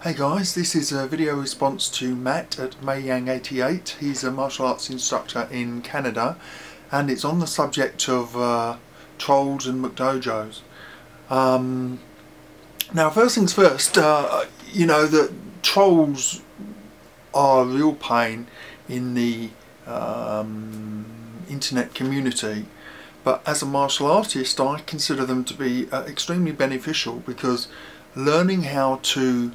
Hey guys, this is a video response to Matt at Maiyang88. He's a martial arts instructor in Canada, and it's on the subject of trolls and McDojos. Now, first things first, you know that trolls are a real pain in the internet community, but as a martial artist I consider them to be extremely beneficial, because learning how to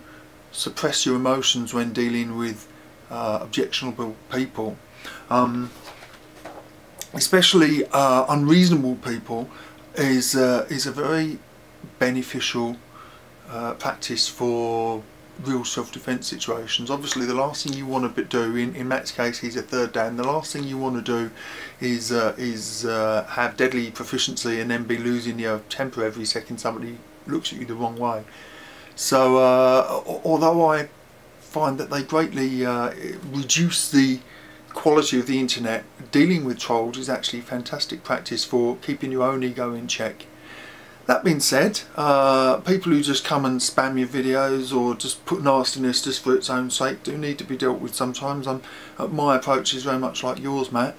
suppress your emotions when dealing with objectionable people, especially unreasonable people, is a very beneficial practice for real self-defense situations. Obviously the last thing you want to do, in Matt's case he's a third dan, the last thing you want to do is have deadly proficiency and then be losing your temper every second somebody looks at you the wrong way. So although I find that they greatly reduce the quality of the internet, dealing with trolls is actually fantastic practice for keeping your own ego in check. That being said, people who just come and spam your videos or just put nastiness just for its own sake do need to be dealt with sometimes. My approach is very much like yours, Matt,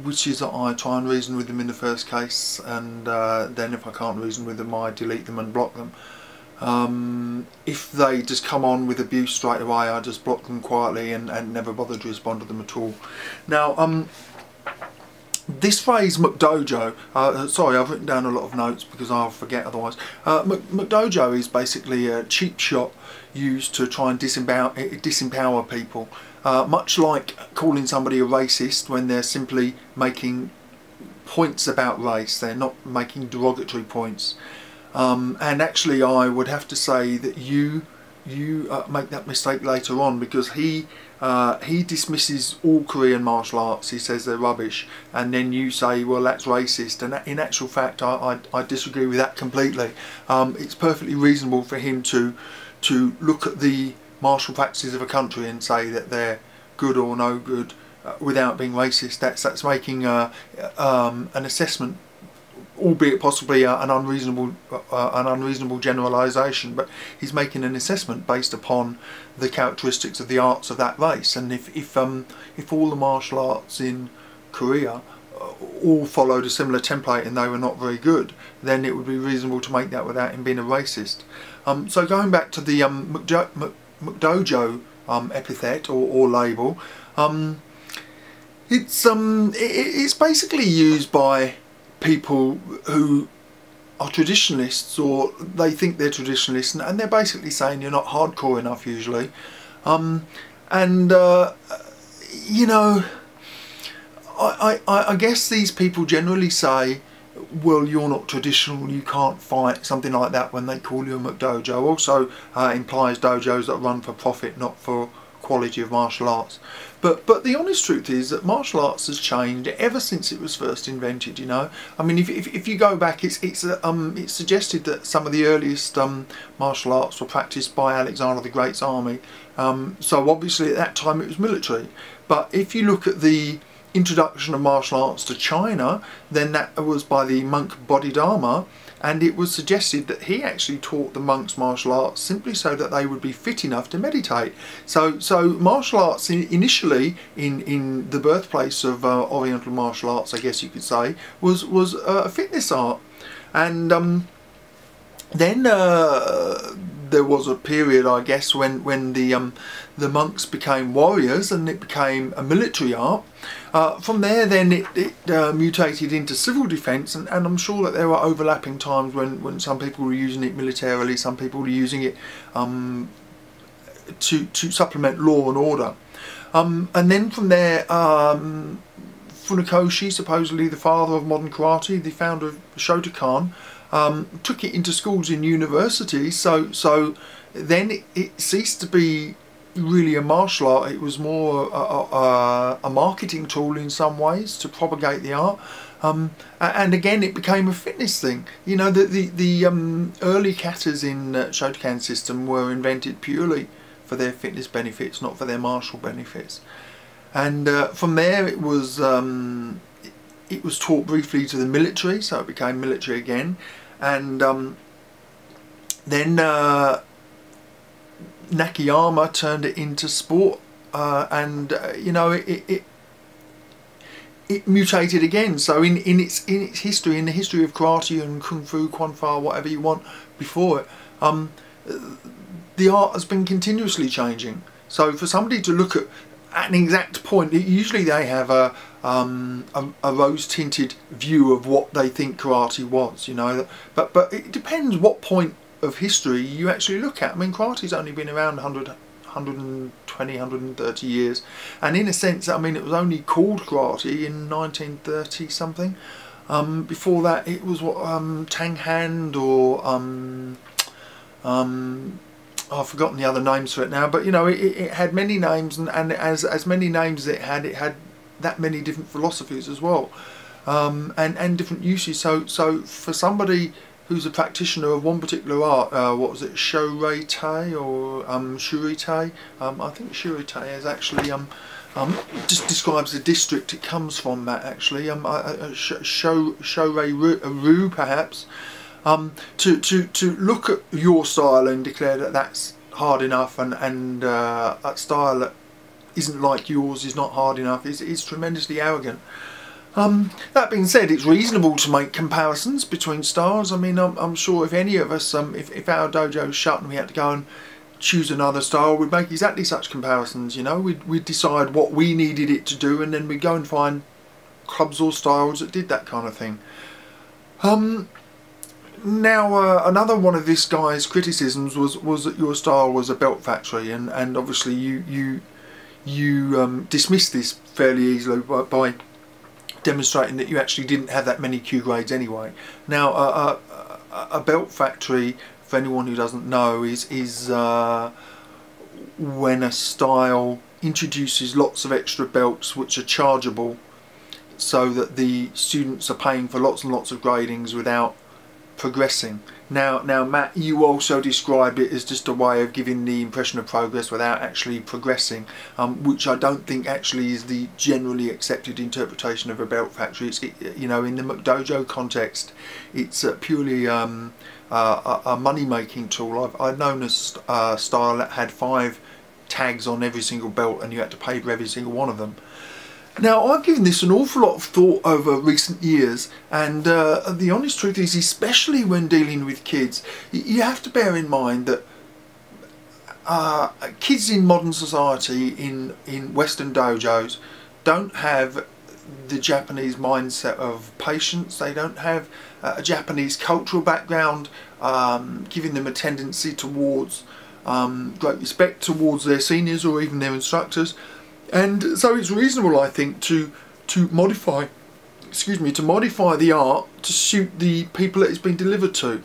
which is that I try and reason with them in the first case, and then if I can't reason with them I delete them and block them. If they just come on with abuse straight away, I just block them quietly and never bother to respond to them at all. Now, this phrase McDojo, sorry, I've written down a lot of notes because I'll forget otherwise. McDojo is basically a cheap shot used to try and disempower people, much like calling somebody a racist when they're simply making points about race. They're not making derogatory points. And actually I would have to say that you make that mistake later on, because he dismisses all Korean martial arts. He says they're rubbish, and then you say, well, that's racist, and in actual fact I disagree with that completely. It's perfectly reasonable for him to look at the martial practices of a country and say that they're good or no good without being racist. That's making an assessment, albeit possibly an unreasonable generalisation, but he's making an assessment based upon the characteristics of the arts of that race. And if all the martial arts in Korea all followed a similar template and they were not very good, then it would be reasonable to make that without him being a racist. So going back to the McDojo epithet or label, it's basically used by people who are traditionalists, or they think they're traditionalists, and they're basically saying you're not hardcore enough usually. You know, I guess these people generally say, well, you're not traditional, you can't fight, something like that, when they call you a McDojo. Also implies dojos that run for profit, not for quality of martial arts. But the honest truth is that martial arts has changed ever since it was first invented. You know, I mean, if you go back, it's suggested that some of the earliest martial arts were practiced by Alexander the Great's army. So obviously at that time it was military. But if you look at the introduction of martial arts to China, then that was by the monk Bodhidharma, and it was suggested that he actually taught the monks martial arts simply so that they would be fit enough to meditate. So martial arts initially, in the birthplace of Oriental martial arts, I guess you could say, was a fitness art. And then there was a period, I guess, when the monks became warriors and it became a military art. From there then it mutated into civil defence, and I'm sure that there were overlapping times when some people were using it militarily, some people were using it to supplement law and order. And then from there, Funakoshi, supposedly the father of modern karate, the founder of Shotokan, took it into schools and universities. So then it ceased to be really a martial art. It was more a marketing tool in some ways to propagate the art, and again it became a fitness thing. You know, the early katas in Shotokan system were invented purely for their fitness benefits, not for their martial benefits. And from there it was taught briefly to the military, so it became military again. And then Nakayama turned it into sport, and you know, it mutated again. So in its history, in the history of karate and kung fu, kwan fa, whatever you want before it, the art has been continuously changing. So for somebody to look at an exact point, usually they have a rose-tinted view of what they think karate was, you know. But it depends what point of history you actually look at. I mean, karate's only been around 120, 130 years, and in a sense, I mean, it was only called karate in 1930 something. Before that, it was what, Tang Hand, or I've forgotten the other names for it now, but you know, it had many names, and as many names as it had that many different philosophies as well, and different uses. So for somebody who's a practitioner of one particular art, what was it, Shorei-tei or Shuri-tei? I think Shuri-tei is actually just describes the district it comes from. That actually, Shorei-ru perhaps. To look at your style and declare that that's hard enough, and that style that isn't like yours is not hard enough, is tremendously arrogant. That being said, it's reasonable to make comparisons between styles. I mean, I'm sure if any of us, if our dojo's shut and we had to go and choose another style, we'd make exactly such comparisons, you know. We'd decide what we needed it to do, and then we'd go and find clubs or styles that did that kind of thing. Now, another one of this guy's criticisms was that your style was a belt factory, and obviously you dismissed this fairly easily by demonstrating that you actually didn't have that many Q grades anyway. Now, a belt factory, for anyone who doesn't know, is when a style introduces lots of extra belts which are chargeable, so that the students are paying for lots and lots of gradings without progressing. Now Matt, you also described it as just a way of giving the impression of progress without actually progressing, which I don't think actually is the generally accepted interpretation of a belt factory. It's, you know, in the McDojo context, it's purely a money-making tool. I've known a style that had 5 tags on every single belt, and you had to pay for every single one of them. Now, I've given this an awful lot of thought over recent years, and the honest truth is, especially when dealing with kids, you have to bear in mind that kids in modern society, in Western dojos, don't have the Japanese mindset of patience. They don't have a Japanese cultural background, giving them a tendency towards great respect towards their seniors or even their instructors. And so it's reasonable, I think, to modify the art to suit the people that it's been delivered to.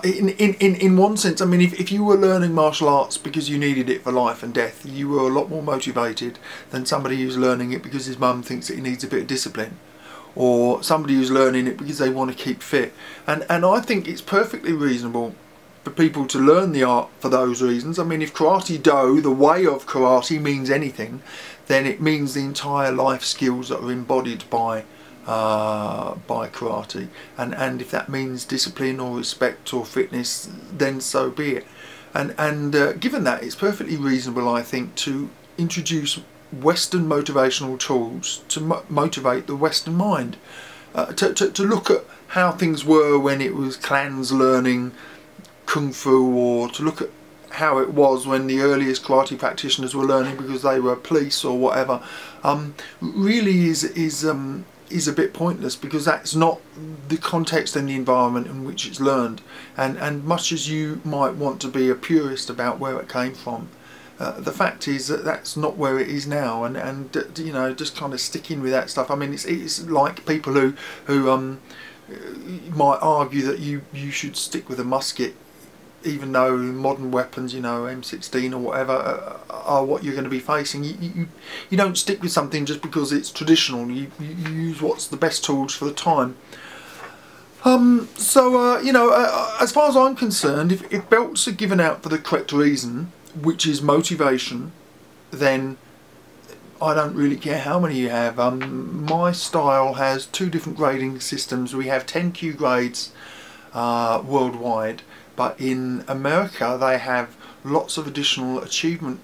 In one sense, I mean, if you were learning martial arts because you needed it for life and death, you were a lot more motivated than somebody who's learning it because his mum thinks that he needs a bit of discipline, or somebody who's learning it because they want to keep fit. And I think it's perfectly reasonable for people to learn the art for those reasons. I mean, if karate do, the way of karate, means anything, then it means the entire life skills that are embodied by karate, and if that means discipline or respect or fitness, then so be it. And given that, it's perfectly reasonable, I think, to introduce Western motivational tools to motivate the Western mind, to look at how things were when it was clans learning kung fu, or to look at how it was when the earliest karate practitioners were learning because they were police or whatever, really is a bit pointless, because that's not the context and the environment in which it's learned. And much as you might want to be a purist about where it came from, the fact is that that's not where it is now, and you know, just kind of sticking with that stuff. I mean, it's like people who might argue that you should stick with a musket, even though modern weapons, you know, M16 or whatever, are what you're going to be facing. You don't stick with something just because it's traditional. You use what's the best tools for the time. You know, as far as I'm concerned, if belts are given out for the correct reason, which is motivation, then I don't really care how many you have. My style has 2 different grading systems. We have 10 Q grades, worldwide, but in America they have lots of additional achievement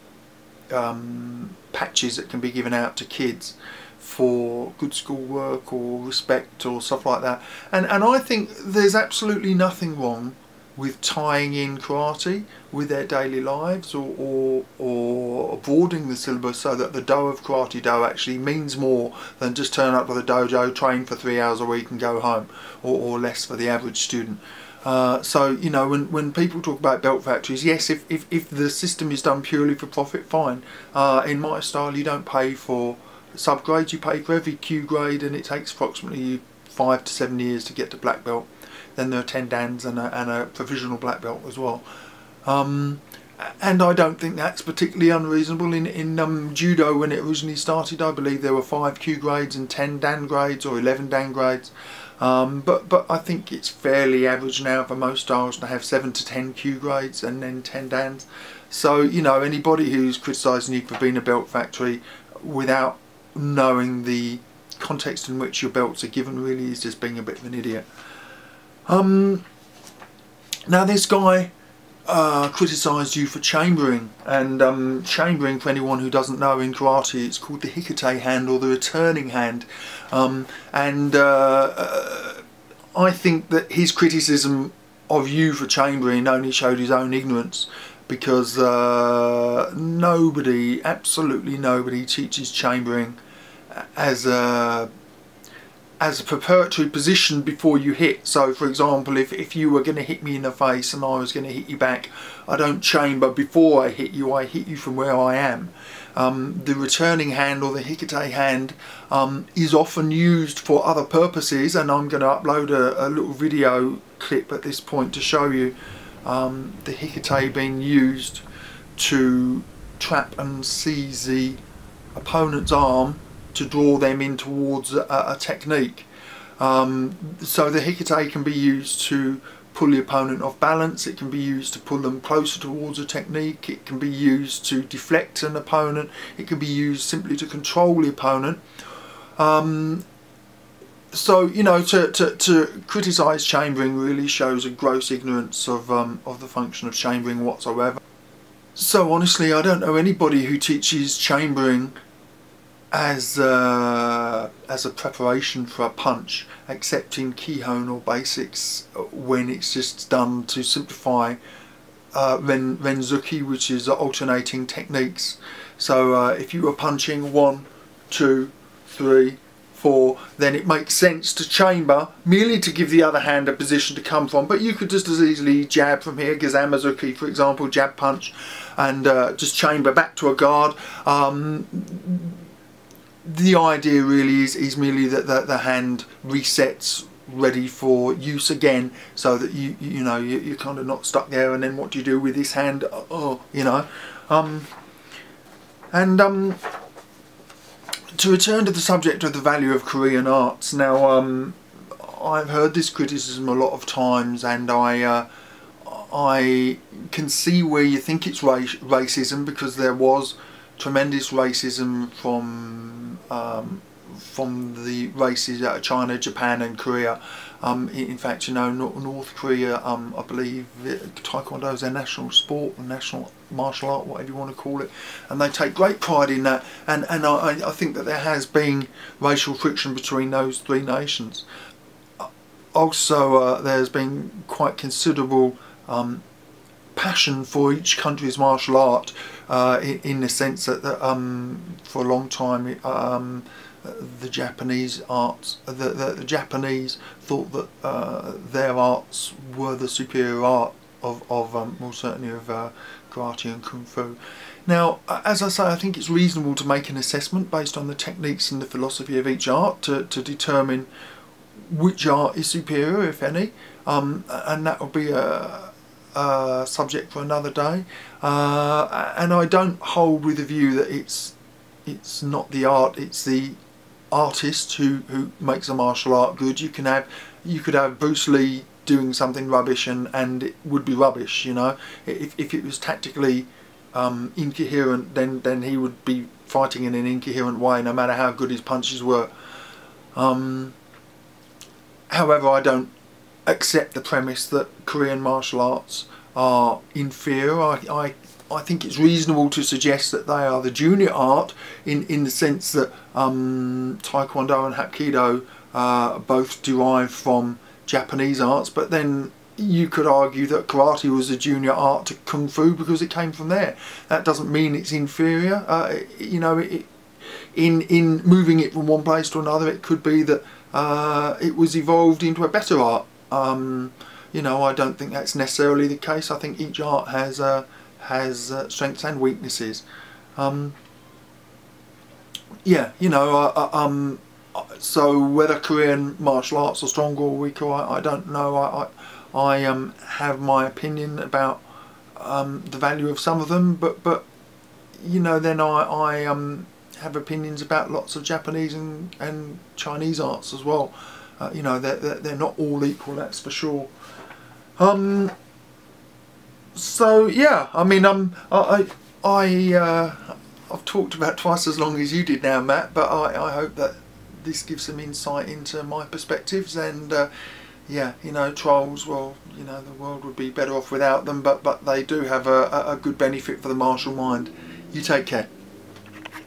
patches that can be given out to kids for good schoolwork or respect or stuff like that. And I think there's absolutely nothing wrong with tying in karate with their daily lives, or broadening the syllabus so that the do of karate do actually means more than just turn up to the dojo, train for 3 hours a week and go home, or less for the average student. So, you know, when people talk about belt factories, yes, if the system is done purely for profit, fine. In my style, you don't pay for subgrades, you pay for every Q grade, and it takes approximately 5 to 7 years to get to black belt. Then there are 10 dans and a provisional black belt as well. And I don't think that's particularly unreasonable. In judo, when it originally started, I believe there were 5 Q grades and 10 dan grades, or 11 dan grades. But I think it's fairly average now for most styles to have 7 to 10 Q grades and then 10 dans. So, you know, anybody who's criticising you for being a belt factory without knowing the context in which your belts are given really is just being a bit of an idiot. Now this guy criticised you for chambering, and chambering, for anyone who doesn't know, in karate it's called the hikite hand, or the returning hand, and I think that his criticism of you for chambering only showed his own ignorance, because nobody, absolutely nobody, teaches chambering as a preparatory position before you hit. So for example, if you were going to hit me in the face and I was going to hit you back, I don't chamber before I hit you from where I am. The returning hand, or the hikite hand, is often used for other purposes, and I'm going to upload a little video clip at this point to show you the hikite being used to trap and seize the opponent's arm to draw them in towards a technique. So the hikite can be used to pull the opponent off balance, it can be used to pull them closer towards a technique, it can be used to deflect an opponent, it can be used simply to control the opponent. So, you know, to criticise chambering really shows a gross ignorance of the function of chambering whatsoever. So honestly, I don't know anybody who teaches chambering as a preparation for a punch, except in Kihon or basics, when it's just done to simplify Renzuki, which is alternating techniques. So if you were punching 1, 2, 3, 4, then it makes sense to chamber merely to give the other hand a position to come from, but you could just as easily jab from here, Gazamazuki for example, jab punch, and just chamber back to a guard. The idea really is merely that the hand resets ready for use again, so that you're kind of not stuck there, and then what do you do with this hand? To return to the subject of the value of Korean arts, now I've heard this criticism a lot of times, and I can see where you think it's racism, because there was tremendous racism from the races out of China, Japan and Korea. In fact, you know, North Korea, I believe Taekwondo is their national sport, or national martial art, whatever you want to call it, and they take great pride in that, and I think that there has been racial friction between those three nations. Also, there's been quite considerable passion for each country's martial art, in the sense that for a long time the Japanese arts, the Japanese thought that their arts were the superior art of well, certainly of karate and kung fu. Now, as I say, I think it's reasonable to make an assessment based on the techniques and the philosophy of each art to determine which art is superior, if any, and that will be a subject for another day. And I don't hold with the view that it's not the art, it's the artist who makes a martial art good. You could have Bruce Lee doing something rubbish and it would be rubbish, you know. If it was tactically incoherent, then he would be fighting in an incoherent way, no matter how good his punches were. However, I don't accept the premise that Korean martial arts are inferior. I think it's reasonable to suggest that they are the junior art in the sense that Taekwondo and Hapkido both derive from Japanese arts, but then you could argue that karate was a junior art to Kung Fu because it came from there. That doesn't mean it's inferior. You know, in moving it from one place to another, it could be that it was evolved into a better art. You know, I don't think that's necessarily the case. I think each art has strengths and weaknesses. Yeah, you know, so whether Korean martial arts are stronger or weaker, I don't know. I have my opinion about the value of some of them, but you know, then I have opinions about lots of Japanese and Chinese arts as well. You know, they're not all equal, that's for sure. So yeah, I mean, I've talked about twice as long as you did now, Matt, but I hope that this gives some insight into my perspectives, and yeah, you know, trolls, well, you know, the world would be better off without them, but they do have a good benefit for the martial mind. You take care.